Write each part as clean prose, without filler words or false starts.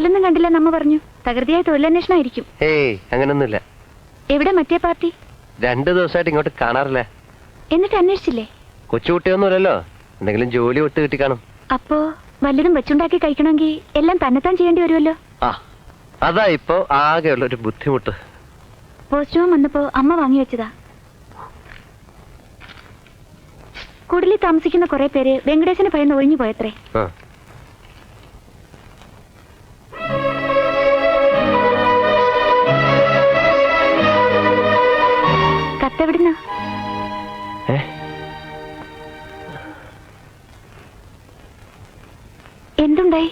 പകലൊന്നും കണ്ടില്ല നമ്മ പറഞ്ഞു. തകൃതിയായ തൊഴിലന്വേഷണമായിരിക്കും. ഏയ് അങ്ങനൊന്നുമില്ല. എവിടെ മറ്റേ പാർട്ടി? 2 ദിവസമായിട്ട് ഇങ്ങോട്ട് കാണാറില്ല. എന്നിട്ട് അന്വേഷിച്ചില്ലേ? കൊച്ചുകുട്ടിയൊന്നുമില്ലല്ലോ, എന്തെങ്കിലും ജോലി വിട്ട് കിട്ടി കാണും. അപ്പോ വല്ലതും വെച്ചുണ്ടാക്കി കഴിക്കണമെങ്കിൽ എല്ലാം തന്നെത്താൻ ചെയ്യേണ്ടി വരുമല്ലോ. ആ അതാ ഇപ്പോ ആകെയുള്ള ഒരു ബുദ്ധിമുട്ട്. പോസ്റ്റ്മാൻ വന്നപ്പോ അമ്മ വാങ്ങി വെച്ചതാ. കുടിലിൽ താമസിക്കുന്ന കുറെ പേര് വെങ്കടേശനെ ഭയന്ന് ഒഴിഞ്ഞു പോയത്രേ. കത്തെവിടുന്ന? എന്തുണ്ടായി?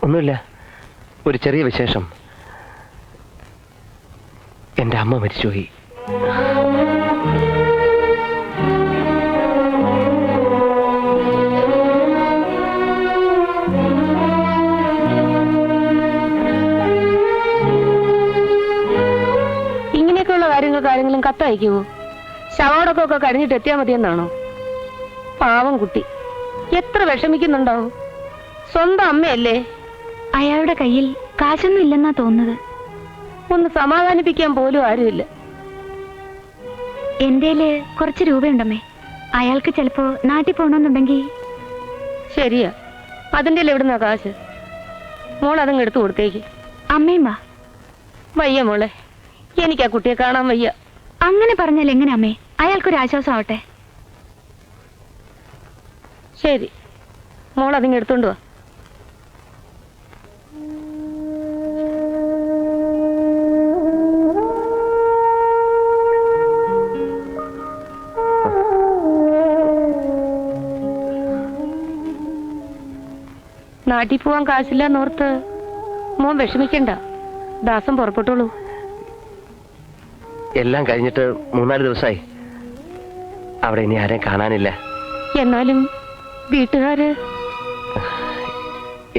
ഒന്നുമില്ല, ഒരു ചെറിയ വിശേഷം. എന്റെ അമ്മ മരിച്ചുപോയി. ഇങ്ങനെയൊക്കെയുള്ള കാര്യങ്ങളും കത്തയക്കുവോ? ശവോടൊക്കെ കഴിഞ്ഞിട്ട് എത്തിയാ മതിയെന്നാണോ? പാവം കുട്ടി എത്ര വിഷമിക്കുന്നുണ്ടാവും. സ്വന്തം അമ്മയല്ലേ. അയാളുടെ കയ്യിൽ കാശൊന്നും ഇല്ലെന്നാ തോന്നുന്നത്. ഒന്ന് സമാധാനിപ്പിക്കാൻ പോലും ആരുമില്ല. എന്തേല് കുറച്ച് രൂപയുണ്ടമ്മേ. അയാൾക്ക് ചിലപ്പോ നാട്ടിൽ പോകണമെന്നുണ്ടെങ്കിൽ. ശരിയാ, അതിൻ്റെ എവിടുന്നാ കാശ്? മോൾ അതങ്ങ് എടുത്തു കൊടുത്തേക്ക്. അമ്മയും വാ. വയ്യ മോളെ, എനിക്ക് ആ കുട്ടിയെ കാണാൻ വയ്യ. അങ്ങനെ പറഞ്ഞാൽ എങ്ങനെ അമ്മേ? അയാൾക്കൊരു ആശ്വാസം ആവട്ടെ. ശരി, മോൾ അതിങ്ങ് എടുത്തോണ്ട് വാ. നാട്ടിൽ പോവാൻ കാശില്ലെന്നോർത്ത് മോൻ വിഷമിക്കണ്ട. ദാസം പുറപ്പെട്ടോളൂ. എല്ലാം കഴിഞ്ഞിട്ട് 3-4 ദിവസമായി. അവിടെ ഇനി ആരെയും കാണാനില്ല. എന്നാലും വീട്ടുകാര്?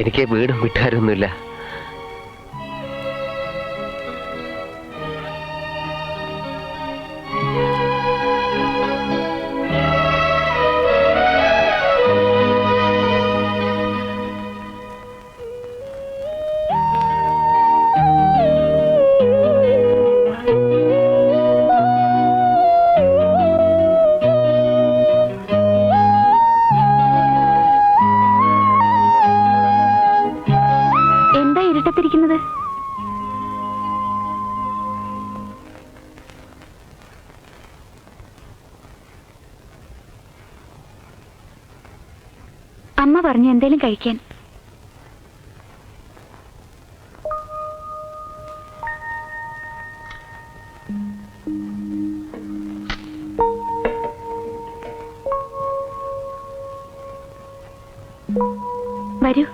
എനിക്ക് വീടും വീട്ടുകാരൊന്നുമില്ല. അമ്മ പറഞ്ഞു എന്തേലും കഴിക്കാൻ. വരൂ.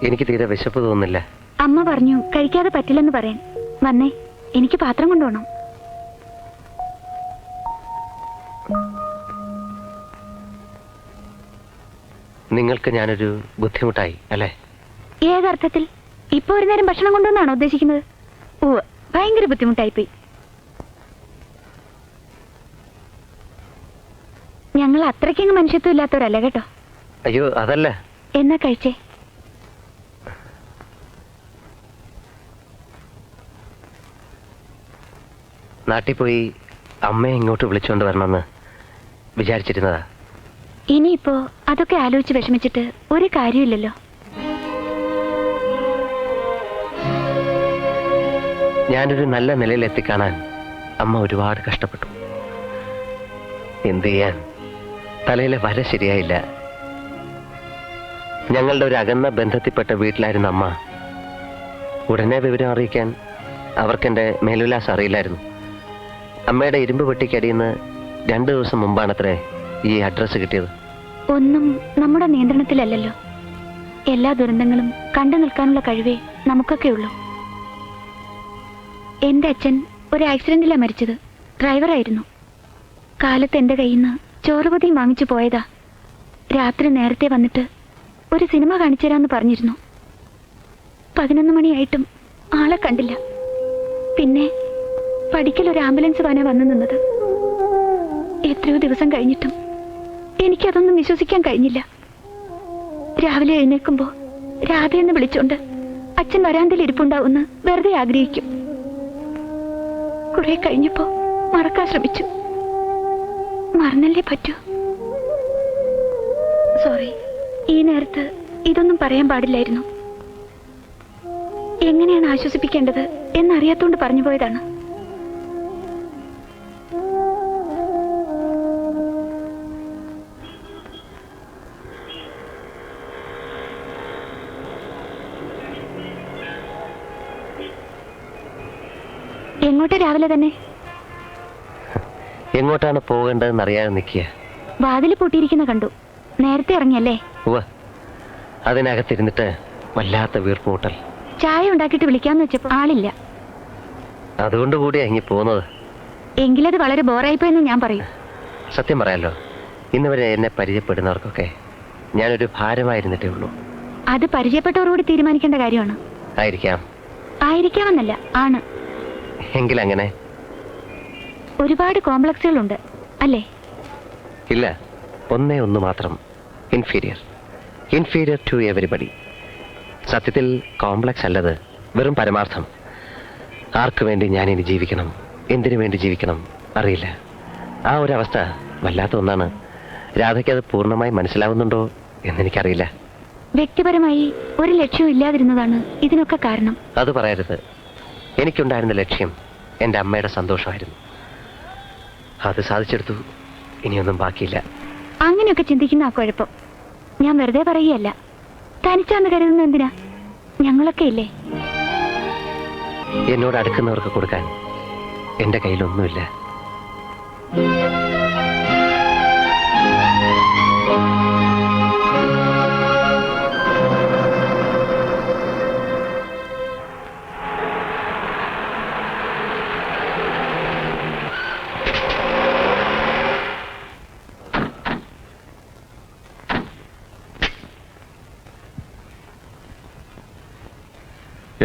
എനിക്ക് തീരെ വിശപ്പ് തോന്നുന്നില്ല. അമ്മ പറഞ്ഞു കഴിക്കാതെ പറ്റില്ലെന്ന് പറയാൻ. വന്നേ, എനിക്ക് പാത്രം കൊണ്ടുപോകണം. നിങ്ങൾക്ക് ഞാനൊരു ബുദ്ധിമുട്ടായി അല്ലേ? ഏതർത്ഥത്തിൽ? ഇപ്പൊ ഒരു നേരം ഭക്ഷണം കൊണ്ടുവന്നാണോ ഉദ്ദേശിക്കുന്നത്? ഓ, ഭയങ്കര ബുദ്ധിമുട്ടായിപ്പോയി. ഞങ്ങൾ അത്രയ്ക്കങ്ങ് മനുഷ്യത്വം ഇല്ലാത്തവരല്ല കേട്ടോ. അയ്യോ അതല്ല. എന്നാ കഴിച്ചേ. നാട്ടിൽ പോയി അമ്മയെ ഇങ്ങോട്ട് വിളിച്ചുകൊണ്ട് വരണമെന്ന് വിചാരിച്ചിരുന്നതാ. ഇനിയിപ്പോ അതൊക്കെ ആലോചിച്ച് വിഷമിച്ചിട്ട് ഒരു കാര്യമില്ലല്ലോ. ഞാനൊരു നല്ല നിലയിൽ എത്തിക്കാണാൻ അമ്മ ഒരുപാട് കഷ്ടപ്പെട്ടു. എന്ത് ചെയ്യാൻ, തലയിലെ വര ശരിയായില്ല. ഞങ്ങളുടെ ഒരു അകന്ന ബന്ധത്തിൽപ്പെട്ട വീട്ടിലായിരുന്നു അമ്മ. ഉടനെ വിവരം അറിയിക്കാൻ അവർക്കെന്റെ മേലുല്ലാസം അറിയില്ലായിരുന്നു. അമ്മയുടെ ഇരുമ്പ് പെട്ടിക്കടിയിൽ നിന്ന് 2 ദിവസം മുമ്പാണത്രേ ഈ അഡ്രസ്സ് കിട്ടിയത്. ഒന്നും നമ്മുടെ നിയന്ത്രണത്തിലല്ലല്ലോ. എല്ലാ ദുരന്തങ്ങളും കണ്ടു നിൽക്കാനുള്ള കഴിവേ നമുക്കൊക്കെ ഉള്ളൂ. എന്റെ അച്ഛൻ ഒരു ആക്സിഡന്റിലാണ് മരിച്ചത്. ഡ്രൈവറായിരുന്നു. കാലത്ത് എന്റെ കയ്യിൽ നിന്ന് ചോറുപതിയും വാങ്ങിച്ചു പോയതാ. രാത്രി നേരത്തെ വന്നിട്ട് ഒരു സിനിമ കാണിച്ചു തരാമെന്ന് പറഞ്ഞിരുന്നു. 11 മണിയായിട്ടും ആളെ കണ്ടില്ല. പിന്നെ പഠിക്കൽ ഒരു ആംബുലൻസ് വാനാ വന്നു നിന്നത്. എത്രയോ ദിവസം കഴിഞ്ഞിട്ടും എനിക്കതൊന്നും വിശ്വസിക്കാൻ കഴിഞ്ഞില്ല. രാവിലെ എഴുന്നേൽക്കുമ്പോ രാധയെന്ന് വിളിച്ചോണ്ട് അച്ഛൻ വരാന്തയിൽ ഇരിപ്പുണ്ടാവുമെന്ന് വെറുതെ ആഗ്രഹിക്കും. കുറെ കഴിഞ്ഞപ്പോ മറക്കാൻ ശ്രമിച്ചു. മറന്നല്ലേ പറ്റൂ. സോറി, ഈ നേരത്ത് ഇതൊന്നും പറയാൻ പാടില്ലായിരുന്നു. എങ്ങനെയാണ് ആശ്വസിപ്പിക്കേണ്ടത് എന്നറിയാത്തോണ്ട് പറഞ്ഞു പോയതാണ്. എങ്ങോട്ട് രാവിലെ തന്നെ? എങ്ങോട്ടാണ് പോകേണ്ടതെന്ന് അറിയാതെ നിൽക്കുക. വാതില് പൂട്ടിയിരിക്കുന്ന കണ്ടു. നേരത്തെ ഇറങ്ങിയല്ലേ? ഉവ്വ്. അതിനകത്തിരുന്നിട്ട് വല്ലാത്ത വീർപ്പൂട്ടൽ. ചായ ഉണ്ടാക്കിയിട്ട് വിളിക്കാന്ന് വെച്ചപ്പോ ആളില്ല. അതുകൊണ്ട് കൂടിയാ ഇങ്ങി പോകുന്നത്. എങ്കിലത് വളരെ ബോറായിപ്പോയെന്ന് ഞാൻ പറയും. സത്യം പറയാലോ, ഇന്ന് വരെ എന്നെ പരിചയപ്പെടുന്നവർക്കൊക്കെ ഞാനൊരു ഭാരമായിരുന്നിട്ടേ ഉള്ളൂ. അത് പരിചയപ്പെട്ടവരോട് തീരുമാനിക്കേണ്ട കാര്യമാണ്. ആയിരിക്കാം. ആയിരിക്കാമെന്നല്ല, ആണ്. എങ്കിലങ്ങനെ. ഒരുപാട് കോംപ്ലക്സുകളുണ്ട് അല്ലേ? ഇല്ല, ഒന്നേ ഒന്ന് മാത്രം. ഇൻഫീരിയർ. Inferior to everybody. സത്യത്തിൽ കോംപ്ലക്സ് അല്ലത്, വെറും പരമാർത്ഥം. ആർക്കു വേണ്ടി ഞാനിനി ജീവിക്കണം, എന്തിനു വേണ്ടി ജീവിക്കണം അറിയില്ല. ആ ഒരവസ്ഥ വല്ലാത്ത ഒന്നാണ്. രാധയ്ക്ക് അത് പൂർണ്ണമായി മനസ്സിലാവുന്നുണ്ടോ എന്നെനിക്കറിയില്ല. വ്യക്തിപരമായി ഒരു ലക്ഷ്യവും ഇല്ലാതിരുന്നതാണ് ഇതിനൊക്കെ കാരണം. അത് പറയരുത്. എനിക്കുണ്ടായിരുന്ന ലക്ഷ്യം എൻ്റെ അമ്മയുടെ സന്തോഷമായിരുന്നു. അത് സാധിച്ചെടുത്തു. ഇനിയൊന്നും ബാക്കിയില്ല. അങ്ങനെയൊക്കെ ചിന്തിക്കുന്ന ആ കുഴപ്പം. ഞാൻ വെറുതെ പറയുകയല്ല. തനിച്ചാന്ന് കരുതുന്ന എന്തിനാ? ഞങ്ങളൊക്കെ ഇല്ലേ? എന്നോട് അടുക്കുന്നവർക്ക് കൊടുക്കാൻ എൻ്റെ കയ്യിലൊന്നുമില്ല.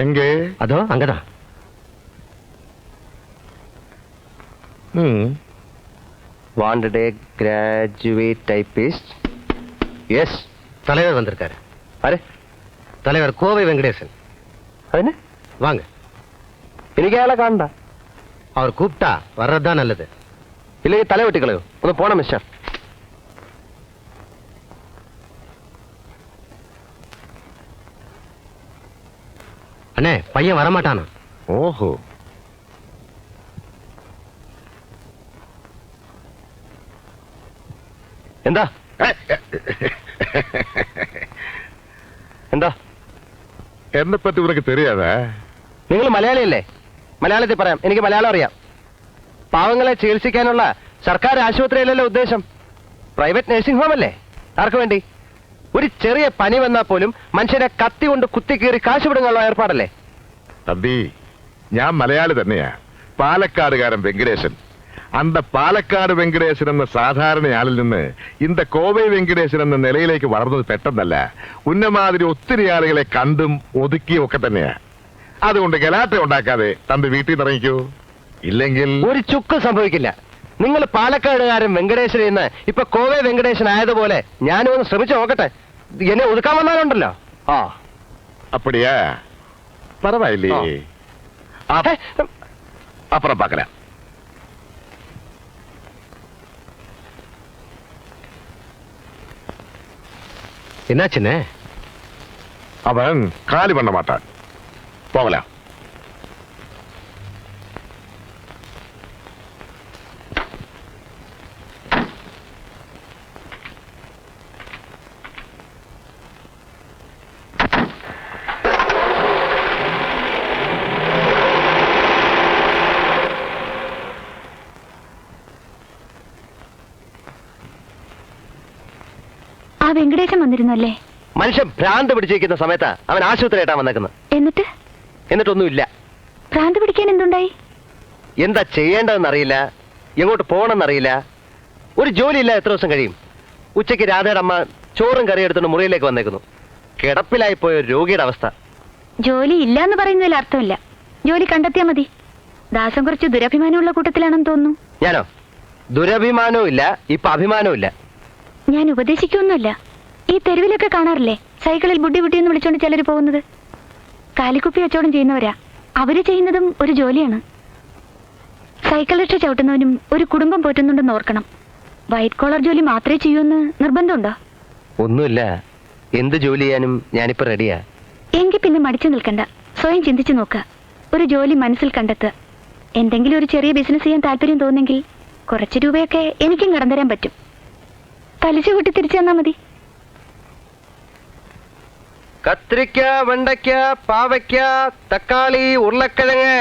எங்கே? அதோ அங்கதான். Wanted a graduate typist. Yes. தலைவர் வந்திருக்காரு. அரே, தலைவர் கோவை வெங்கடேசன். அது வாங்க. എനിക്ക് അയാളെ കാണണ്ട. அவர் கூப்பிட்டா வர்றதுதான் நல்லது. ഇല്ലെങ്കിൽ തല വെട്ടിക്കളയോ. ഒന്ന് പോണം മിസ്റ്റർ. அண்ணே, பையன் வரமாட்டானா? ஓஹோ. എന്താ എന്താ? എന്നെ പറ്റി ഉനക്ക് தெரியாதா? നിങ്ങൾ മലയാളിയല്ലേ? മലയാളത്തിൽ പറയാം. എനിക്ക് മലയാളം അറിയാം. പാവങ്ങളെ ചികിത്സിക്കാനുള്ള സർക്കാർ ആശുപത്രിയിലല്ലോ ഉദ്ദേശം. പ്രൈവറ്റ് നഴ്സിംഗ് ഹോം അല്ലേ? ആർക്ക് വേണ്ടി? ഒരു ചെറിയ പനി വന്നാൽ പോലും മനുഷ്യരെ കത്തി കൊണ്ട് കുത്തിക്കീറി കാശ് വിടുന്നുള്ള ഏർപ്പാടല്ലേ? തമ്പി, ഞാൻ മലയാളി തന്നെയാ. പാലക്കാടുകാരൻ വെങ്കടേശൻ. അന്ത പാലക്കാട് വെങ്കടേശൻ എന്ന സാധാരണയാളിൽ നിന്ന് ഇന്ത കോവൈ വെങ്കടേശൻ എന്ന നിലയിലേക്ക് വളർന്നത് പെട്ടെന്നല്ല. ഉന്നമാതിരി ഒത്തിരി ആളുകളെ കണ്ടും ഒതുക്കിയും ഒക്കെ തന്നെയാ. അതുകൊണ്ട് ഗലാട്ട ഉണ്ടാക്കാതെ തമ്പി വീട്ടിൽ നിന്ന് ഇറങ്ങിക്കൂ. ഇല്ലെങ്കിൽ ഒരു ചുക്ക് സംഭവിക്കില്ല. നിങ്ങൾ പാലക്കാടുകാരൻ വെങ്കടേശൻ എന്ന് ഇപ്പൊ കോവൈ വെങ്കടേശൻ ആയതുപോലെ ഞാനും ഒന്ന് ശ്രമിച്ചു നോക്കട്ടെ. എന്നെ ഒതുക്കാൻ വന്നാലുണ്ടല്ലോ. ആ, அப்படியா? பரவாயில்லையே. அப்புறம் பார்க்கலாம். என்னாச்சுண்ணே? அவன் காலி பண்ண மாட்டான். போகலாம். ആ വെങ്കടേശൻ വന്നിരുന്നല്ലേ? മനുഷ്യൻ ഭ്രാന്ത് പിടിച്ചിരിക്കുന്ന സമയത്താ അവൻ ആശുപത്രിയായിട്ടാ വന്നേക്കുന്നത്. എന്നിട്ടൊന്നുമില്ല. ഭ്രാന്ത് പിടിക്കാൻ എന്തുണ്ടായി? എന്താ ചെയ്യേണ്ടതെന്നറിയില്ല, എങ്ങോട്ട് പോകണമെന്നറിയില്ല. ഒരു ജോലിയില്ല. എത്ര ദിവസം കഴിയും? ഉച്ചയ്ക്ക് രാധയുടെ അമ്മ ചോറും കറി എടുത്തുകൊണ്ട് മുറിയിലേക്ക് വന്നേക്കുന്നു. കിടപ്പിലായിപ്പോയ ഒരു രോഗിയുടെ അവസ്ഥ. ജോലി ഇല്ല എന്ന് പറയുന്നതിൽ അർത്ഥമില്ല. ജോലി കണ്ടെത്തിയാ മതി. ദാസൻ കുറച്ച് ദുരഭിമാനമുള്ള കൂട്ടത്തിലാണെന്ന് തോന്നുന്നു. ഞാനോ? ദുരഭിമാനവും ഇല്ല, ഇപ്പൊ അഭിമാനവും ഇല്ല. ഞാൻ ഉപദേശിക്കൊന്നുമില്ല. ഈ തെരുവിലൊക്കെ കാണാറില്ലേ സൈക്കിളിൽ ബുഡി ബുഡി എന്ന് വിളിച്ചോണ്ട് ചിലർ പോകുന്നത്? കാലിക്കുപ്പി കച്ചവടം ചെയ്യുന്നവരാ. അവര് ചെയ്യുന്നതും ഒരു ജോലിയാണ്. സൈക്കിൾ റിക്ഷ ചവിട്ടുന്നവനും ഒരു കുടുംബം പോറ്റുന്നുണ്ടെന്ന് ഓർക്കണം. വൈറ്റ് കോളർ ജോലി മാത്രമേ ചെയ്യൂന്ന് നിർബന്ധമുണ്ടോ? ഒന്നുമില്ല, എന്ത് ജോലി ചെയ്യാനും ഞാനിപ്പോ റെഡിയാ. എങ്കിൽ പിന്നെ മടിച്ചു നിൽക്കണ്ട, സ്വയം ചിന്തിച്ചു നോക്കുക. ഒരു ജോലി മനസ്സിൽ കണ്ടെത്തുക. എന്തെങ്കിലും ഒരു ചെറിയ ബിസിനസ് ചെയ്യാൻ താല്പര്യം തോന്നെങ്കിൽ കുറച്ച് രൂപയൊക്കെ എനിക്കും കടം തരാൻ പറ്റും. പലിശ കൂട്ടി തിരിച്ചു തന്നാ മതി. കത്തിരിക്ക, വെണ്ടയ്ക്ക, പാവയ്ക്ക, തക്കാളി, ഉരുളക്കിഴങ്ങ്.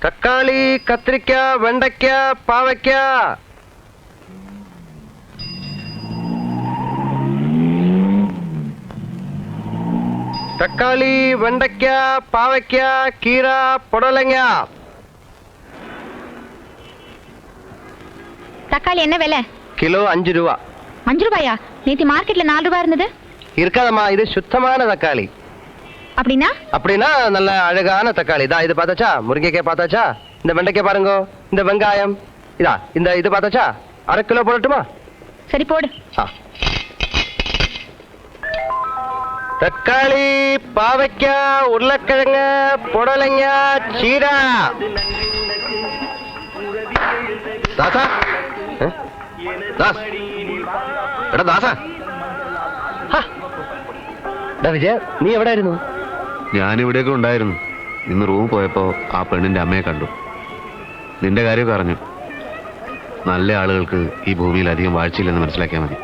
തക്കാളി, കത്തിരിക്ക, വെണ്ടയ്ക്ക, പാവയ്ക്ക. തക്കാളി, വെണ്ടയ്ക്ക, പാവയ്ക്ക, കീര, പുടലങ്ങ. தக்காளி என்ன விலை? കിലോ 5 രൂപ. 5 ரூபாயா? நேத்தி மார்க்கெட்ல 4 ரூபாய் இருந்தது. இருக்காதம்மா, இது சுத்தமான தக்காளி. அப்படின்னா? அப்படின்னா நல்ல அழகான தக்காளி. இதா இது பார்த்தாச்சா? முருங்கைக்காய் பார்த்தாச்சா? இந்த வெண்டைக்காய் பாருங்க, இந்த வெங்காயம் இதா, இந்த இது பார்த்தாச்சா? 1/2 கிலோ போடட்டுமா? சரி போடு. தக்காளி, பாவைக்காய், உருளைக்கிழங்கு, புடலங்க, சீரா. ദാസാ, ദാസ്, എടാ ദാസാ. വിജയ, നീ എവിടെയായിരുന്നു? ഞാനിവിടെയൊക്കെ ഉണ്ടായിരുന്നു. ഇന്ന് റൂം പോയപ്പോ ആ പെണ്ണിന്റെ അമ്മയെ കണ്ടു. നിന്റെ കാര്യമൊക്കെ അറിഞ്ഞു. നല്ല ആളുകൾക്ക് ഈ ഭൂമിയിൽ അധികം വാഴ്ചയില്ലെന്ന് മനസ്സിലാക്കിയാൽ മതി.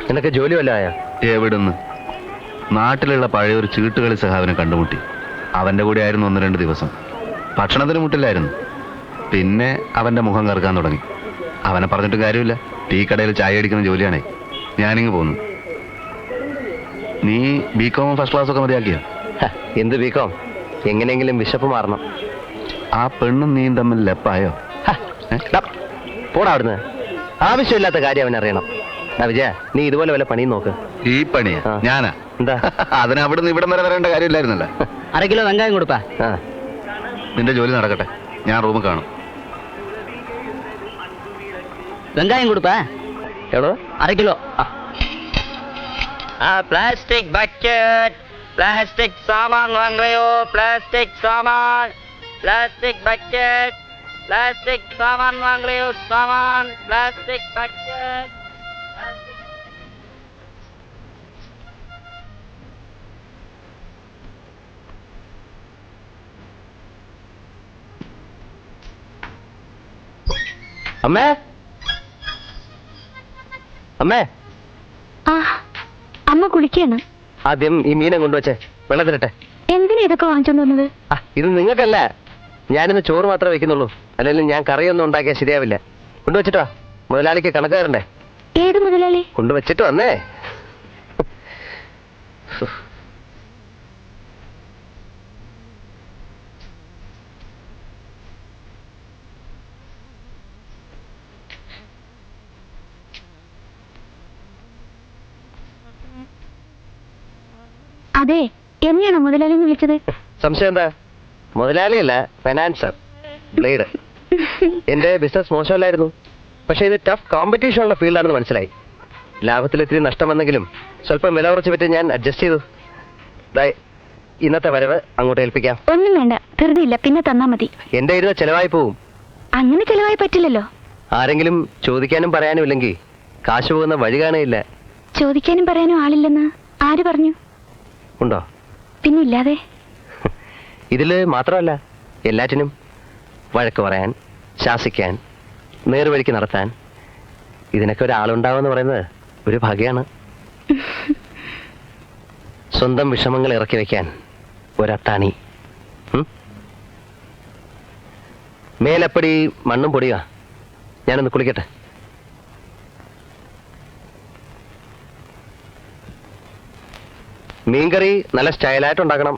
നിനക്ക് ജോലി വല്ല ആയാ? എവിടുന്ന്? നാട്ടിലുള്ള പഴയ ഒരു ചീട്ടുകളി സഹാവിനെ കണ്ടുമുട്ടി. അവന്റെ കൂടെ ആയിരുന്നു 1-2 ദിവസം. ഭക്ഷണത്തിന് മുട്ടില്ലായിരുന്നു. പിന്നെ അവന്റെ മുഖം കറുക്കാൻ തുടങ്ങി. അവനെ പറഞ്ഞിട്ട് കാര്യമില്ല. ടീ കടയിൽ ചായ അടിക്കുന്ന ജോലിയാണേ. ഞാനിങ്ങ് പോന്നു. നീ ബികോം ഫസ്റ്റ് ക്ലാസ് ഒക്കെ മതിയാക്കിയോ? എന്ത് ബികോം? എങ്ങനെയെങ്കിലും വിശപ്പ് മാറണം. ആ പെണ്ണും നീയും തമ്മിൽ ലെപ്പായോ? പോടാ അവിടുന്ന്. ആവശ്യമില്ലാത്ത കാര്യം അവനറിയണം. വിജയ, നീ ഇതുപോലെ വല്ല പണിയും നോക്ക്. ഈ പണിയാ? ഞാനാ? എന്താ? അതിന് അവിടുന്ന് ഇവിടം വരെ വരേണ്ട കാര്യമില്ലായിരുന്നല്ലോ. 1/2 കിലോ വെങ്കായം കൊടുപ്പാ. നിന്റെ ജോലി നടക്കട്ടെ, ഞാൻ റൂമിൽ കാണും. வெங்காயம் கொடுப்பா. எவ்வளோ? 1/2 கிலோ. பிளாஸ்டிக் பக்கெட், பிளாஸ்டிக் சாமான் வாங்குறையோ? பிளாஸ்டிக் சாமான், பிளாஸ்டிக் பக்கெட், பிளாஸ்டிக் சாமான் வாங்குறையோ? சாமான், பிளாஸ்டிக் பக்கெட். അമ്മേ, അമ്മേ. അമ്മ കുളിക്കാണ്. ആദ്യം ഈ മീനെ കൊണ്ടുവച്ചേ, വെള്ളത്തിലിട്ടെ. എന്തിനാ ഇതൊക്കെ വാങ്ങിച്ചോണ്ട് വന്നത്? ഇത് നിങ്ങൾക്കല്ല, ഞാനിന്ന് ചോറ് മാത്രമേ വെക്കുന്നുള്ളൂ. അല്ലെങ്കിൽ ഞാൻ കറിയൊന്നും ഉണ്ടാക്കിയാൽ ശരിയാവില്ല. കൊണ്ടുവച്ചിട്ടോ, മുതലാളിക്ക് കണക്ക് തരണ്ടേ. ഏത് മുതലാളി? കൊണ്ടുവച്ചിട്ട് വന്നേ. അതെ, എന്നെയാണോ മുതലാളി എന്ന് വിളിച്ചത്? സംശയം എന്താ? മുതലാളിയല്ല, ഫൈനാൻസർ, ബ്ലേഡ്. എന്റെ ബിസിനസ് മോശമല്ലായിരുന്നു, പക്ഷെ ഇത് ടഫ് കോമ്പറ്റീഷൻ ഉള്ള ഫീൽഡാണെന്ന് മനസ്സിലായി. ലാഭത്തിൽ ഇത്തിരി നഷ്ടം വന്നെങ്കിലും സ്വല്പം വില കുറച്ച് പറ്റി ഞാൻ അഡ്ജസ്റ്റ് ചെയ്തു. ഇന്നത്തെ വരവ് അങ്ങോട്ട് ഏൽപ്പിക്കാം. ഒന്നും വേണ്ട, ധൃതിയില്ല, പിന്നെ തന്നാ മതി. എന്റെ ഇരുന്ന് ചെലവായി പോവും. അങ്ങനെ ചെലവായി പറ്റില്ലല്ലോ. ആരെങ്കിലും ചോദിക്കാനും പറയാനും ഇല്ലെങ്കിൽ കാശ് പോകുന്ന വഴി കാണുകയില്ല. ചോദിക്കാനും പറയാനും ആളില്ലെന്ന് ആര് പറഞ്ഞു? ഉണ്ടോ? പിന്നില്ലാതെ. ഇതില് മാത്രമല്ല, എല്ലാറ്റിനും വഴക്ക് പറയാൻ, ശാസിക്കാൻ, നേർവഴിക്ക് നടത്താൻ ഇതിനൊക്കെ ഒരാളുണ്ടാവുമെന്ന് പറയുന്നത് ഒരു ഭാഗ്യമാണ്. സ്വന്തം വിഷമങ്ങൾ ഇറക്കി വെക്കാൻ ഒരത്താണി. മേലപ്പടി മണ്ണും പൊടിയാ. ഞാനൊന്ന് കുളിക്കട്ടെ. മീൻകറി നല്ല സ്റ്റൈലായിട്ട് ഉണ്ടാക്കണം.